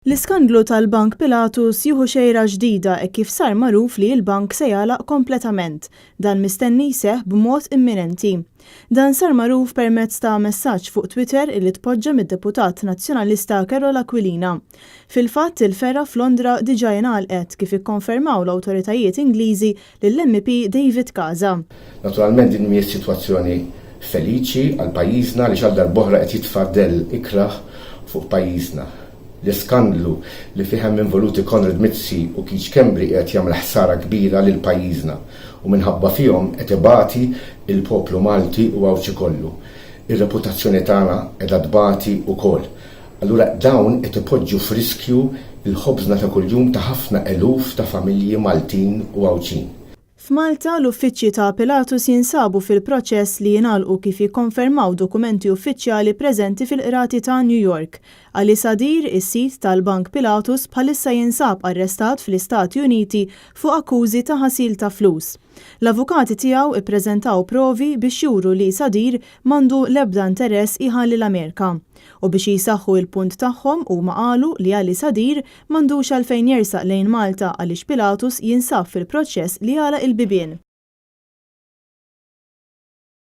L-iskandlu tal-bank Pilatus jieħu xejra ġdida kif sar magħruf li l-bank se jagħlaq kompletament. Dan mistenni jseħħ b'mod imminenti. Dan sar magħruf permezz ta' messaġġ fuq Twitter li tpoġġa mid-deputat nazzjonalista Aquilina. Fil-fatt il-ferra f'Londra diġà ingħalqet kif ikkonfermaw l-awtoritajiet Ingliżi lill-MP David Casa. Naturalment din mhijiex sitwazzjoni feliċi għal pajjiżna li xi darb'oħra qed jitfadel ikraħ fuq pajjiżna. L-iskandlu li fih hemm involuti Konrad Mizzi u Keith Kembri qed jagħmel ħsara kbira lil pajjiżna u minħabba fihom qed ibati il-poplu Malti u għawċi kollu. Ir-reputazzjoni tagħna qiegħda tbati wkoll. Allura dawn qed ipoġġu f'riskju l-ħobżna ta' kuljum ta' ħafna eluf ta' familji Maltin u għawċin. F'Malta l-uffiċċji ta' Pilatus jinsabu fil-proċess li jingħalqu kif jikkonfermaw dokumenti uffiċjali preżenti fil-qrati ta' New York. Ali Sadir, is-sit tal-bank Pilatus bħalissa jinsab arrestat fl-Istati Uniti fuq akkużi ta' ħasil ta' flus. L-avukati tiegħu ippreżentaw provi biex juru li Sadir m'għandu l-ebda interess iħalli l-Amerika. U biex jisaħħu il-punt tagħhom huma qalu li Ali Sadir m'għandux għalfejn jersaq lejn Malta għaliex Pilatus jinsab fil-proċess li jagħlaq il-bibien.